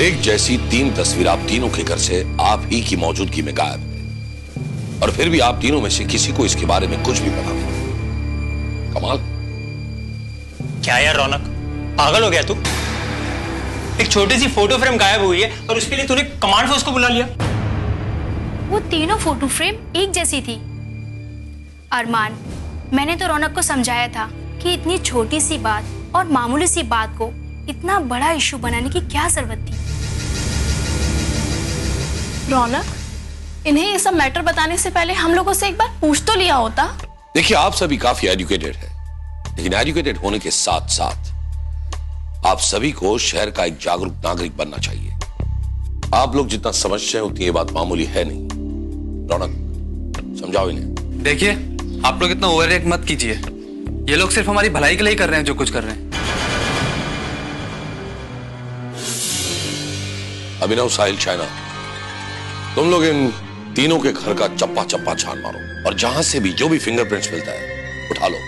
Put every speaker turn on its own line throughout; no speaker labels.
एक जैसी 3 तस्वीर आप तीनों के घर से आप ही की मौजूदगी में गायब है, और फिर भी आप तीनों में से किसी को इसके बारे में कुछ भी पता नहीं। कमाल।
क्या यार रौनक, पागल हो गया तू? एक छोटी सी फोटो फ्रेम गायब हुई है और उसके लिए तूने कमांड फोर्स को बुला लिया।
वो तीनों फोटो फ्रेम एक जैसी थी। अरमान, मैंने तो रौनक को समझाया था कि इतनी छोटी सी बात और मामूली सी बात को इतना बड़ा इशू बनाने की क्या जरूरत थी।
रौनक, इन्हें ये सब मैटर बताने से पहले हम लोगों से एक बार पूछ तो लिया होता।
देखिए, आप सभी काफी एजुकेटेड हैं, लेकिन एजुकेटेड होने के साथ साथ आप सभी को शहर का एक जागरूक नागरिक बनना चाहिए। आप लोग जितना समझते हैं उतनी ये बात मामूली है नहीं। रौनक, समझाओ इन्हें।
देखिए, आप लोग इतना ओवर रिएक्ट मत कीजिए। ये लोग सिर्फ हमारी भलाई के लिए कर रहे हैं जो कुछ कर रहे हैं।
अभिनव, साहिल, चाइना, तुम लोग इन तीनों के घर का चप्पा चप्पा छान मारो, और जहां से भी जो भी फिंगरप्रिंट्स मिलता है उठा लो।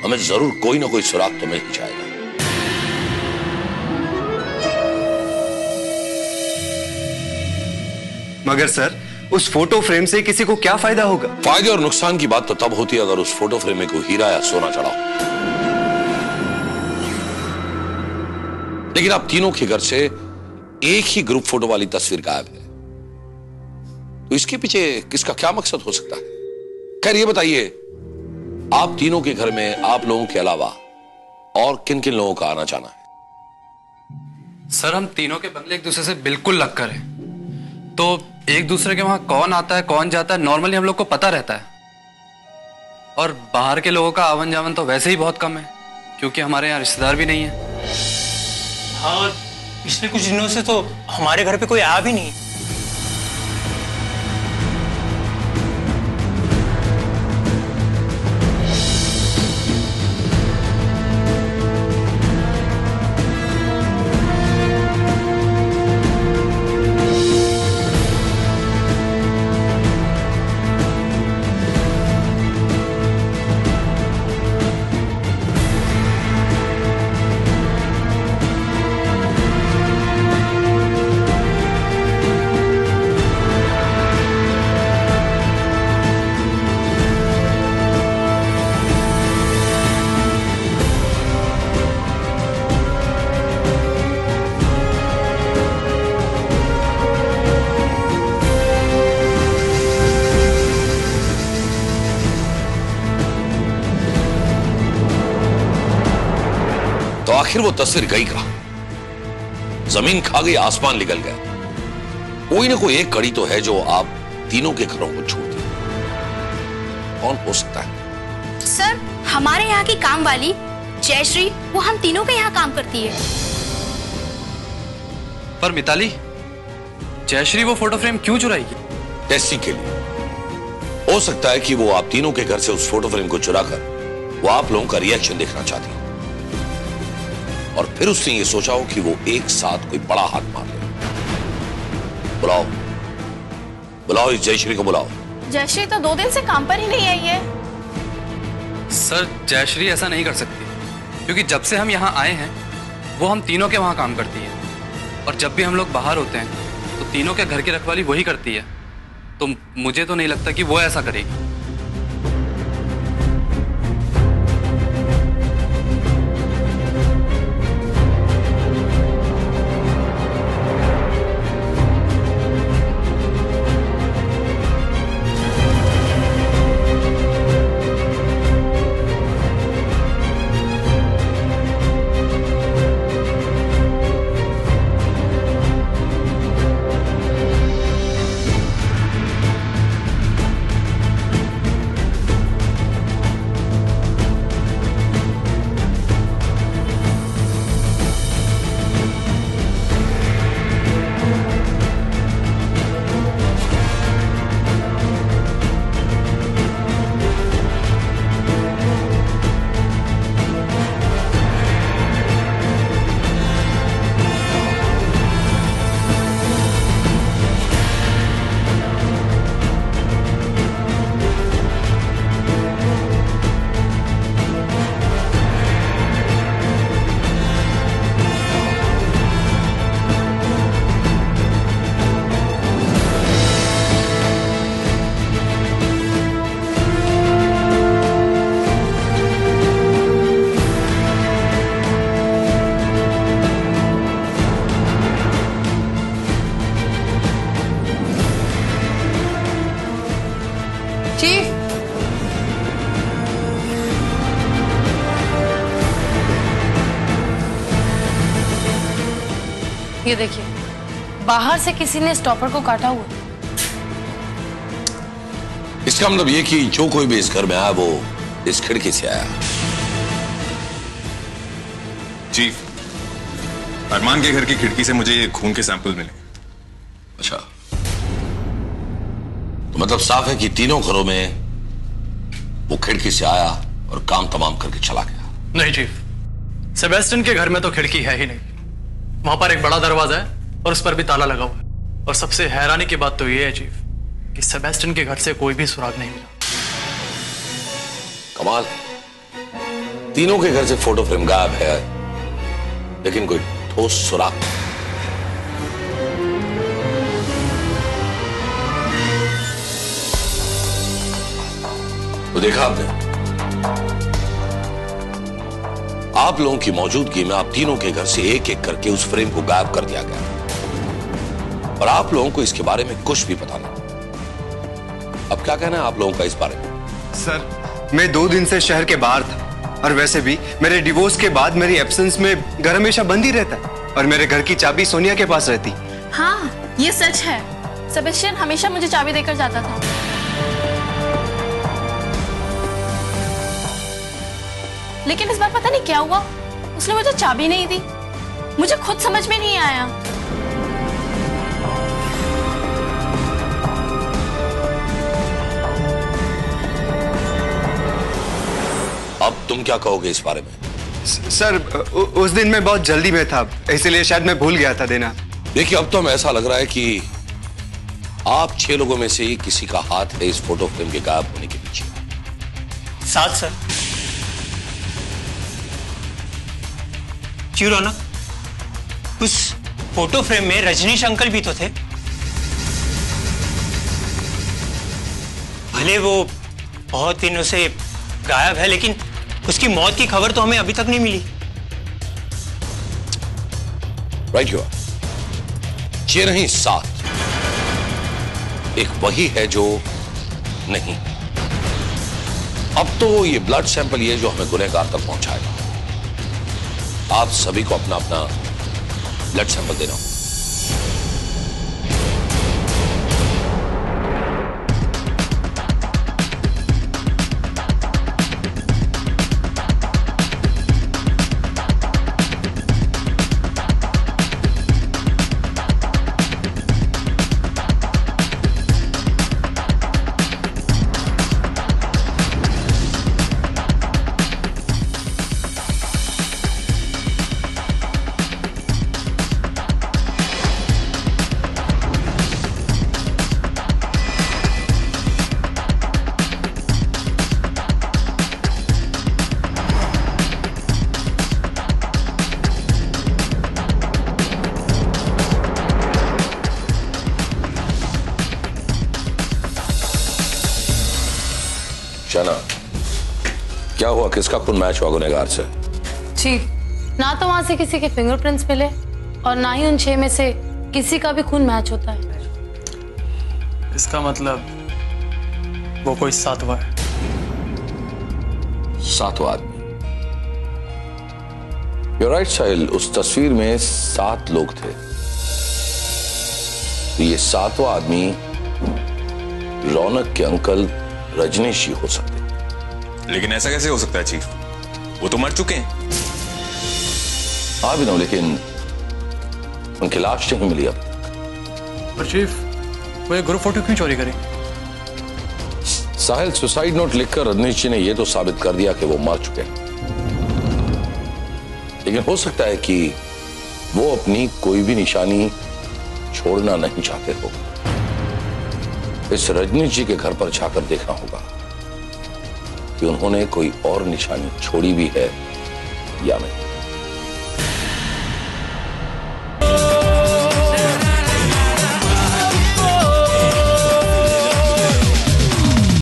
हमें जरूर कोई ना कोई सुराग तो मिल ही जाएगा।
मगर सर, उस फोटो फ्रेम से किसी को क्या फायदा होगा?
फायदे और नुकसान की बात तो तब होती है अगर उस फोटो फ्रेम में कोई हीरा या सोना चढ़ा हो। लेकिन आप तीनों के घर से एक ही ग्रुप फोटो वाली तस्वीर गायब है, तो इसके पीछे किसका क्या मकसद हो सकता है? खैर, ये बताइए, आप तीनों के घर में आप लोगों के अलावा और किन किन लोगों का आना जाना है?
सर, हम तीनों के बंगले एक दूसरे से बिल्कुल लग कर हैं, तो एक दूसरे के वहां कौन आता है कौन जाता है नॉर्मली हम लोग को पता रहता है। और बाहर के लोगों का आवन जावन तो वैसे ही बहुत कम है, क्योंकि हमारे यहाँ रिश्तेदार भी नहीं है।
हाँ, पिछले कुछ दिनों से तो हमारे घर पे कोई आया भी नहीं।
तो आखिर वो तस्वीर गई कहां? जमीन खा गई, आसमान निकल गया। कोई ना कोई एक कड़ी तो है जो आप तीनों के घरों को छोड़ती है। कौन हो सकता है?
सर, हमारे यहाँ की काम वाली जयश्री, वो हम तीनों के यहाँ काम करती है।
पर मिताली, जयश्री वो फोटो फ्रेम क्यों चुराएगी?
टेस्टिंग के लिए। हो सकता है कि वो आप तीनों के घर से उस फोटो फ्रेम को चुराकर वो आप लोगों का रिएक्शन देखना चाहती है, और फिर उसने ये सोचा हो कि वो एक साथ कोई बड़ा हाथ मार ले। बुलाओ, बुलाओ इस जयश्री को बुलाओ।
जयश्री तो 2 दिन से काम पर ही नहीं आई है।
सर, जयश्री ऐसा नहीं कर सकती, क्योंकि जब से हम यहाँ आए हैं वो हम तीनों के वहाँ काम करती है, और जब भी हम लोग बाहर होते हैं तो तीनों के घर की रखवाली वही करती है। तो मुझे तो नहीं लगता कि वो ऐसा करेगी।
चीफ, ये देखिए, बाहर से किसी ने स्टॉपर को काटा हुआ।
इसका मतलब ये कि जो कोई भी इस घर में आया वो इस खिड़की से आया।
चीफ, अरमान के घर की खिड़की से मुझे खून के सैंपल मिले।
अच्छा, तो मतलब साफ है कि तीनों घरों में वो खिड़की से आया और काम तमाम करके चला गया।
नहीं चीफ, सेबेस्टियन के घर में तो खिड़की है ही नहीं। वहां पर एक बड़ा दरवाजा है और उस पर भी ताला लगा हुआ है। और सबसे हैरानी की बात तो ये है चीफ कि सेबेस्टियन के घर से कोई भी सुराग नहीं मिला।
कमाल, तीनों के घर से फोटो फ्रेम गायब है लेकिन कोई ठोस सुराग। तो देखा आपने, आप लोगों की मौजूदगी में आप तीनों के घर से एक एक करके उस फ्रेम को गायब कर दिया गया और आप लोगों को इसके बारे में कुछ भी पता नहीं। अब क्या कहना है आप लोगों का इस बारे में?
सर, मैं 2 दिन से शहर के बाहर था और वैसे भी मेरे डिवोर्स के बाद मेरी एब्सेंस में घर हमेशा बंद ही रहता है और मेरे घर की चाबी सोनिया के पास रहती।
हाँ, ये सच है। सेबेस्टियन हमेशा मुझे चाबी देकर जाता था। लेकिन इस बार पता नहीं क्या हुआ, उसने मुझे चाबी नहीं दी। मुझे खुद समझ में नहीं आया।
अब तुम क्या कहोगे इस बारे में?
सर, उस दिन मैं बहुत जल्दी में था, इसलिए शायद मैं भूल गया था देना।
देखिए, अब तो हमें ऐसा लग रहा है कि आप 6 लोगों में से ही किसी का हाथ है इस फोटो फ्रेम के गायब होने के पीछे।
साथ सर, क्यों रौनक, उस फोटो फ्रेम में रजनीश अंकल भी तो थे। भले वो बहुत दिनों से गायब है लेकिन उसकी मौत की खबर तो हमें अभी तक नहीं मिली।
Right you are. 6 नहीं 7, एक वही है जो नहीं। अब तो ये ब्लड सैंपल ये जो हमें गुनहगार तक पहुंचाएगा। आप सभी को अपना अपना ब्लड सैंपल देना होगा। शना, क्या हुआ? किसका खून मैच हुआ गुनहगार से?
चीफ, ना तो वहां से किसी के फिंगरप्रिंट्स मिले और ना ही उन 6 में से किसी का भी खून मैच होता है।
इसका मतलब वो कोई 7वां है।
7वां आदमी। You're right, साहिल, उस तस्वीर में 7 लोग थे। तो ये 7वां आदमी रौनक के अंकल रजनीश ही हो सकते।
लेकिन ऐसा कैसे हो सकता है चीफ? वो तो मर चुके हैं।
हाँ भी ना, लेकिन उनकी लाश नहीं मिली अब तक।
पर चीफ, वो ये ग्रुप फोटो क्यों चोरी करी?
साहिल, सुसाइड नोट लिखकर रजनीश जी ने यह तो साबित कर दिया कि वो मर चुके हैं। लेकिन हो सकता है कि वो अपनी कोई भी निशानी छोड़ना नहीं चाहते हो। इस रजनीश जी के घर पर जाकर देखना होगा कि उन्होंने कोई और निशानी छोड़ी भी है या नहीं।